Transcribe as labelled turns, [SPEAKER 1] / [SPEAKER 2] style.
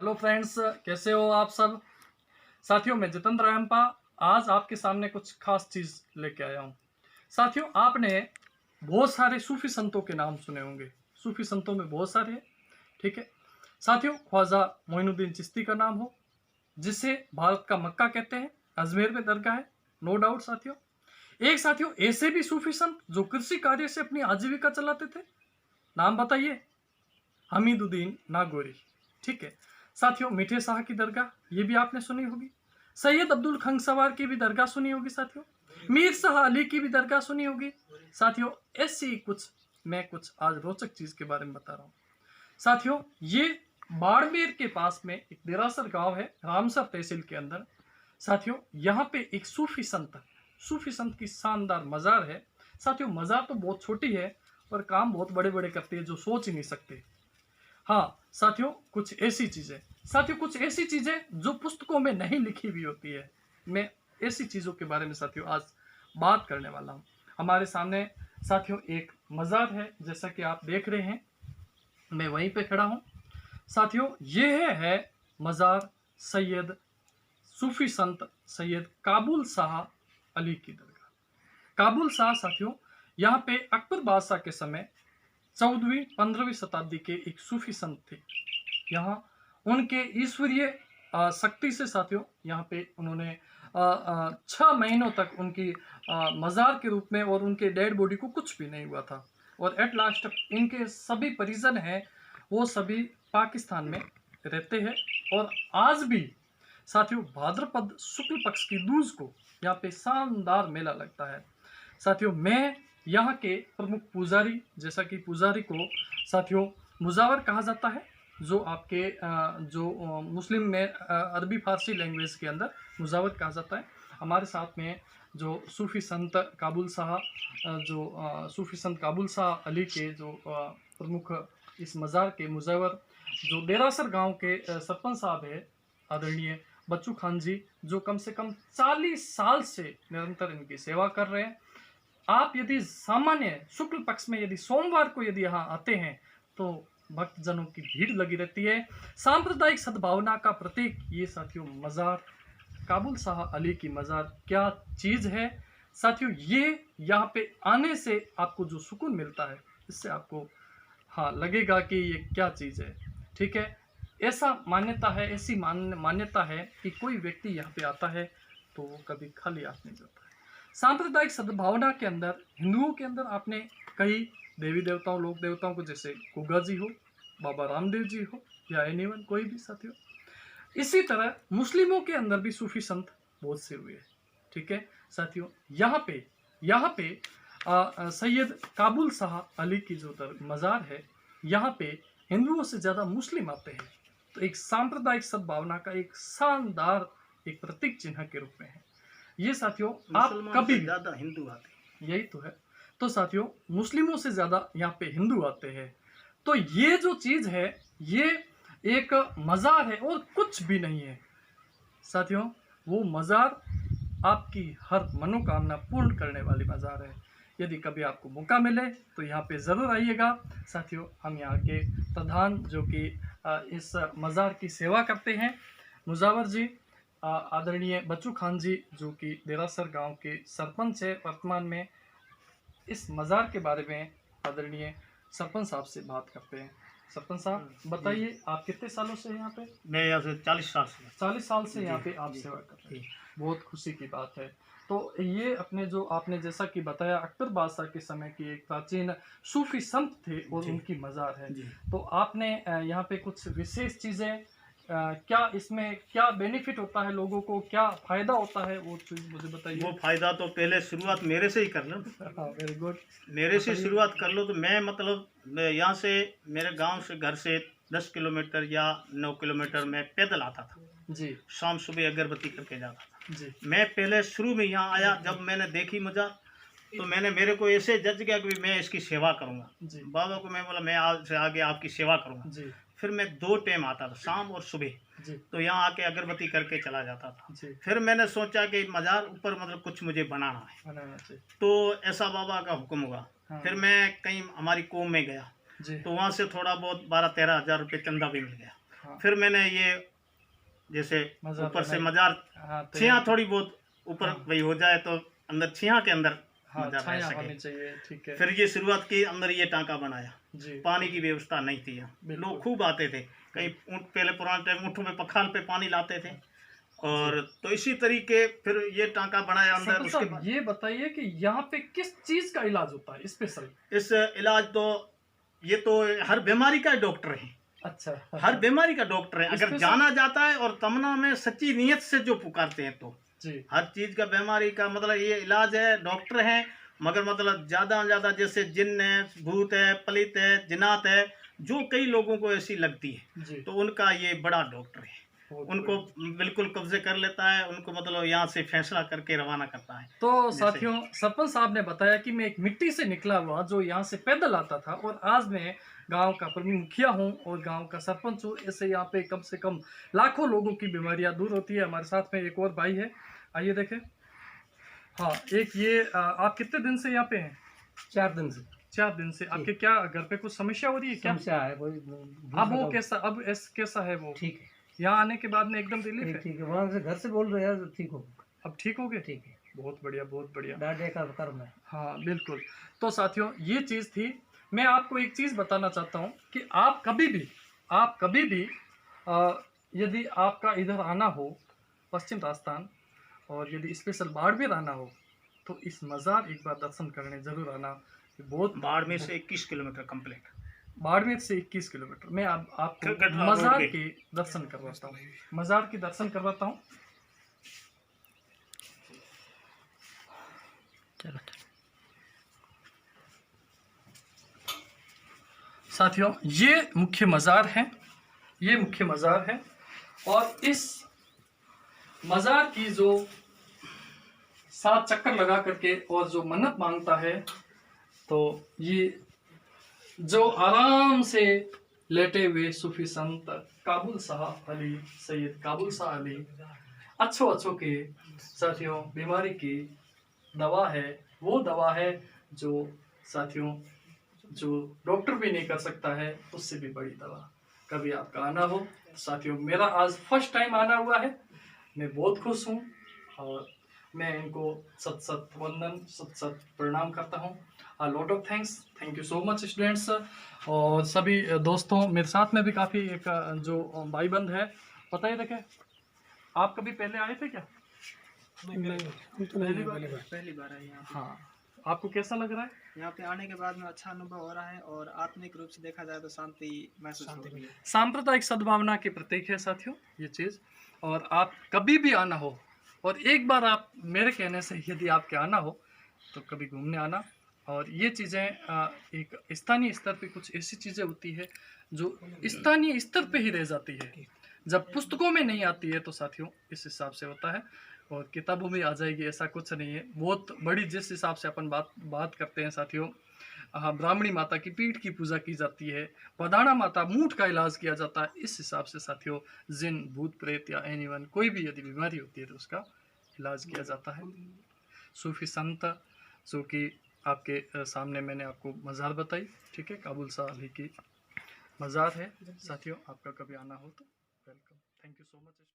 [SPEAKER 1] Hello friends, कैसे हो आप सब। साथियों, मैं जितेंद्र रामपा आज आपके सामने कुछ खास चीज़ लेके आया हूँ। साथियों, आपने बहुत सारे सूफी संतों के नाम सुने होंगे। सूफी संतों में बहुत सारे हैं, ठीक है। साथियों, ख्वाजा मोइनुद्दीन चिश्ती का नाम हो, जिसे भारत का मक्का कहते हैं। अजमेर में दरगाह है, नो डाउट। साथियों, एक साथियों ऐसे भी सूफी संत जो कृषि कार्य से अपनी आजीविका चलाते थे, नाम बताइए। हमीदुद्दीन नागौरी, ठीक है। साथियों, मीठे शाह की दरगाह ये भी आपने सुनी होगी। सैयद अब्दुल खंग सवार की भी दरगाह सुनी होगी। साथियों, मीर शाह अली की भी दरगाह सुनी होगी। साथियों, ऐसी कुछ आज रोचक चीज के बारे में बता रहा हूँ। साथियों, ये बाड़मेर के पास में एक देरासर गांव है, रामसर तहसील के अंदर। साथियों, यहाँ पे एक सूफी संत की शानदार मजार है। साथियों, मजार तो बहुत छोटी है पर काम बहुत बड़े बड़े करती है, जो सोच ही नहीं सकते। हाँ साथियों, कुछ ऐसी चीजें जो पुस्तकों में नहीं लिखी हुई होती है। मैं ऐसी चीजों के बारे में साथियों आज बात करने वाला हूँ। हमारे सामने साथियों एक मजार है, जैसा कि आप देख रहे हैं, मैं वहीं पे खड़ा हूँ। साथियों, ये है मजार सैयद सूफी संत सैयद काबुल शाह अली की दरगाह। काबुल शाह साथियों, यहाँ पे अकबर बादशाह के समय 14वीं-15वीं शताब्दी के एक सूफी संत थे। यहाँ उनके ईश्वरीय शक्ति से साथियों, यहाँ पे उन्होंने 6 महीनों तक उनकी मजार के रूप में, और उनके डेड बॉडी को कुछ भी नहीं हुआ था। और एट लास्ट इनके सभी परिजन हैं, वो सभी पाकिस्तान में रहते हैं। और आज भी साथियों भाद्रपद शुक्ल पक्ष की दूज को यहाँ पे शानदार मेला लगता है। साथियों, मैं यहाँ के प्रमुख पुजारी, जैसा कि पुजारी को साथियों मुजावर कहा जाता है, जो आपके मुस्लिम में अरबी फारसी लैंग्वेज के अंदर मुजावर कहा जाता है। हमारे साथ में जो सूफी संत काबुल शाह अली के जो प्रमुख इस मज़ार के मुजावर जो देरासर गांव के सरपंच साहब है, आदरणीय बच्चू खान जी, जो कम से कम 40 साल से निरंतर इनकी सेवा कर रहे हैं। आप यदि सामान्य शुक्ल पक्ष में यदि सोमवार को यदि यहाँ आते हैं तो भक्तजनों की भीड़ लगी रहती है। सांप्रदायिक सद्भावना का प्रतीक ये साथियों मजार, काबुल शाह अली की मजार क्या चीज़ है। साथियों, ये यहाँ पे आने से आपको जो सुकून मिलता है, इससे आपको लगेगा कि ये क्या चीज़ है, ठीक है। ऐसा मान्यता है, ऐसी मान्यता है कि कोई व्यक्ति यहाँ पे आता है तो वो कभी खाली हाथ नहीं जाता है। सांप्रदायिक सद्भावना के अंदर, हिंदुओं के अंदर आपने कई देवी देवताओं, लोक देवताओं को, जैसे गुगा जी हो, बाबा रामदेव जी हो, या एनीवन कोई भी साथियों। इसी तरह मुस्लिमों के अंदर भी सूफी संत बहुत से हुए हैं, ठीक है साथियों। यहाँ पे सैयद काबुल शाह अली की जो मज़ार है, यहाँ पे हिंदुओं से ज़्यादा मुस्लिम आते हैं। तो एक सांप्रदायिक सद्भावना का एक शानदार एक प्रतीक चिन्ह के रूप में है ये साथियों। आप कभी
[SPEAKER 2] ज़्यादा हिंदू आते हैं,
[SPEAKER 1] यही तो है। तो साथियों, मुस्लिमों से ज़्यादा यहाँ पे हिंदू आते हैं। तो ये जो चीज़ है, ये एक मज़ार है और कुछ भी नहीं है साथियों। वो मज़ार आपकी हर मनोकामना पूर्ण करने वाली मज़ार है। यदि कभी आपको मौका मिले तो यहाँ पे ज़रूर आइएगा साथियों। हम यहाँ के प्रधान जो कि इस मज़ार की सेवा करते हैं, मुजावर जी, आदरणीय बच्चू खान जी, जो कि देरासर गांव के सरपंच है वर्तमान में, इस मज़ार के बारे में आदरणीय सरपंच साहब से बात करते हैं। सरपंच साहब, बताइए आप कितने सालों से यहाँ पे।
[SPEAKER 2] मैं यहाँ से 40 साल से
[SPEAKER 1] 40 साल से यहाँ पे आप सेवा कर रहे हैं, बहुत खुशी की बात है। तो ये अपने जो आपने जैसा कि बताया, अकबर बादशाह के समय की एक प्राचीन सूफी संत थे और उनकी मज़ार है। तो आपने यहाँ पे कुछ विशेष चीज़ें, क्या इसमें क्या बेनिफिट होता है, लोगों को क्या फ़ायदा होता है, वो चीज़ मुझे बताइए।
[SPEAKER 2] वो फ़ायदा तो पहले शुरुआत मेरे से ही कर लो।
[SPEAKER 1] हाँ, वेरी गुड।
[SPEAKER 2] मेरे से शुरुआत कर लो तो मैं यहाँ से, मेरे गांव से, घर से 10 किलोमीटर या 9 किलोमीटर मैं पैदल आता था
[SPEAKER 1] जी।
[SPEAKER 2] शाम सुबह अगरबत्ती करके जाता था
[SPEAKER 1] जी।
[SPEAKER 2] मैं पहले शुरू में यहाँ आया, जब मैंने देखी मज़ार तो मेरे को ऐसे जज किया कि मैं इसकी सेवा करूँगा। बाबा को मैं बोला मैं आज से आगे आपकी सेवा करूँगा। फिर मैं 2 टाइम आता था, शाम और सुबह। तो यहाँ आके अगरबत्ती करके चला जाता था। फिर मैंने सोचा कि मज़ार ऊपर मतलब कुछ मुझे बनाना है, तो ऐसा बाबा का हुक्म हुआ। फिर मैं कहीं हमारी कौम में गया, तो वहाँ से थोड़ा बहुत 12-13 हज़ार रुपये चंदा भी मिल गया।
[SPEAKER 1] हाँ।
[SPEAKER 2] फिर मैंने ये जैसे
[SPEAKER 1] मजार
[SPEAKER 2] ऊपर से
[SPEAKER 1] बनाई।
[SPEAKER 2] मजार
[SPEAKER 1] हाँ, तो
[SPEAKER 2] छिया थोड़ी बहुत ऊपर
[SPEAKER 1] हाँ।
[SPEAKER 2] वही हो जाए तो अंदर छिया के अंदर
[SPEAKER 1] हाँ,
[SPEAKER 2] मजार रह
[SPEAKER 1] छाया
[SPEAKER 2] सके।
[SPEAKER 1] होनी चाहिए, ठीक है।
[SPEAKER 2] फिर ये शुरुआत की, अंदर ये टांका बनाया।
[SPEAKER 1] जी,
[SPEAKER 2] पानी की व्यवस्था नहीं थी यहाँ,
[SPEAKER 1] बिल्कुल।
[SPEAKER 2] लोग खूब आते थे, कई ऊँट पहले पुराने टाइम ऊँटों में पखाल पे पानी लाते थे। और तो इसी तरीके फिर ये टांका बनाया अंदर।
[SPEAKER 1] सरपंच
[SPEAKER 2] उसके
[SPEAKER 1] साहब,
[SPEAKER 2] बाद
[SPEAKER 1] ये बताइए कि यहाँ पे किस चीज का इलाज होता है स्पेशल?
[SPEAKER 2] इस इलाज तो ये तो हर बीमारी का डॉक्टर है,
[SPEAKER 1] अच्छा,
[SPEAKER 2] हर बीमारी का डॉक्टर है। अगर
[SPEAKER 1] Special-
[SPEAKER 2] जाना जाता है और तमन्ना में सच्ची नीयत से जो पुकारते हैं तो
[SPEAKER 1] जी,
[SPEAKER 2] हर चीज का बीमारी का मतलब ये इलाज है, डॉक्टर हैं। मगर मतलब ज्यादा से ज्यादा जैसे जिन्न है, भूत है, पलित है, जिनात है, जो कई लोगों को ऐसी लगती है
[SPEAKER 1] जी,
[SPEAKER 2] तो उनका ये बड़ा डॉक्टर है।
[SPEAKER 1] बहुत
[SPEAKER 2] उनको
[SPEAKER 1] बढ़िया।
[SPEAKER 2] बिल्कुल कब्जे कर लेता है, उनको मतलब यहाँ से फैसला करके रवाना करता है।
[SPEAKER 1] तो
[SPEAKER 2] जैसे
[SPEAKER 1] साथियों, सरपंच साहब ने बताया कि मैं एक मिट्टी से निकला हुआ जो यहाँ से पैदल आता था, और आज मैं गांव का प्रमुख मुखिया हूँ और गांव का सरपंच हूँ। ऐसे यहाँ पे कम से कम लाखों लोगों की बीमारियां दूर होती है। हमारे साथ में एक और भाई है, आइए देखें। हाँ, एक ये आप कितने दिन से यहाँ पे हैं?
[SPEAKER 3] 4 दिन से
[SPEAKER 1] 4 दिन से। आपके क्या घर पे कुछ समस्या हो रही है क्या?
[SPEAKER 3] समस्या है, कोई
[SPEAKER 1] अब वो कैसा, अब कैसा है वो?
[SPEAKER 3] ठीक है,
[SPEAKER 1] यहाँ आने के बाद में एकदम रिलीफ है?
[SPEAKER 3] ठीक है, वहाँ से घर से बोल रहे हैं ठीक हो,
[SPEAKER 1] अब ठीक हो गए?
[SPEAKER 3] ठीक है,
[SPEAKER 1] बहुत बढ़िया, बहुत बढ़िया।
[SPEAKER 3] डाटे का कर्म है।
[SPEAKER 1] हाँ, बिल्कुल। तो साथियों, ये चीज़ थी। मैं आपको एक चीज़ बताना चाहता हूँ कि आप कभी भी यदि आपका इधर आना हो, पश्चिम राजस्थान, और यदि स्पेशल बाड़मेर आना हो, तो इस मज़ार एक बार दर्शन करने ज़रूर आना। बहुत
[SPEAKER 2] बाड़मेर से 21 किलोमीटर कंप्लीट।
[SPEAKER 1] बाड़मेर से 21 किलोमीटर। मैं आपको
[SPEAKER 2] गढ़वा
[SPEAKER 1] मज़ार
[SPEAKER 2] रोड
[SPEAKER 1] के दर्शन करवाता हूँ, मज़ार के दर्शन करवाता हूँ।
[SPEAKER 3] चलो,
[SPEAKER 1] साथियों, ये मुख्य मज़ार है, ये मुख्य मज़ार है। और इस मज़ार की जो 7 चक्कर लगा करके और जो मन्नत मांगता है, तो ये जो आराम से लेटे हुए सूफी संत काबुल शाह अली, सैयद काबुल शाह अली, अच्छों के साथियों बीमारी की दवा है। वो दवा है जो साथियों, जो डॉक्टर भी नहीं कर सकता है, उससे भी बड़ी दवा। कभी आपका आना हो तो साथियों, मेरा आज फर्स्ट टाइम आना हुआ है, मैं बहुत खुश हूँ और मैं इनको सत सत वंदन, सत सत प्रणाम करता हूँ। Lot of thanks, thank you so much students और सभी दोस्तों। मेरे साथ में भी काफ़ी एक जो भाई बंद है, बताइए देखे, आप कभी पहले आए थे क्या? पहली बार आए यहाँ? हाँ, आपको कैसा लग रहा है?
[SPEAKER 4] यहाँ पे आने के बाद में अच्छा अनुभव हो रहा है और आत्मिक रूप से देखा जाए तो शांति महसूस हो रही है।
[SPEAKER 1] सांप्रदायिक सद्भावना के प्रतीक है साथियों ये चीज़। और आप कभी भी आना हो, और एक बार आप मेरे कहने से यदि आपके आना हो तो कभी घूमने आना। और ये चीज़ें एक स्थानीय स्तर पे कुछ ऐसी चीज़ें होती है जो स्थानीय स्तर पे ही रह जाती है, जब पुस्तकों में नहीं आती है तो साथियों इस हिसाब से होता है। और किताबों में आ जाएगी ऐसा कुछ नहीं है। बहुत बड़ी जिस हिसाब से अपन बात करते हैं साथियों, ब्राह्मणी माता की पीठ की पूजा की जाती है, पधाना माता मूठ का इलाज किया जाता है। इस हिसाब से साथियों जिन, भूत प्रेत या एनीवन कोई भी यदि बीमारी होती है तो उसका इलाज किया जाता है। सूफी संत जो कि आपके सामने मैंने आपको मज़ार बताई, ठीक है, काबुल शाह अली की मज़ार है साथियों। आपका कभी आना हो तो welcome. Thank you so much.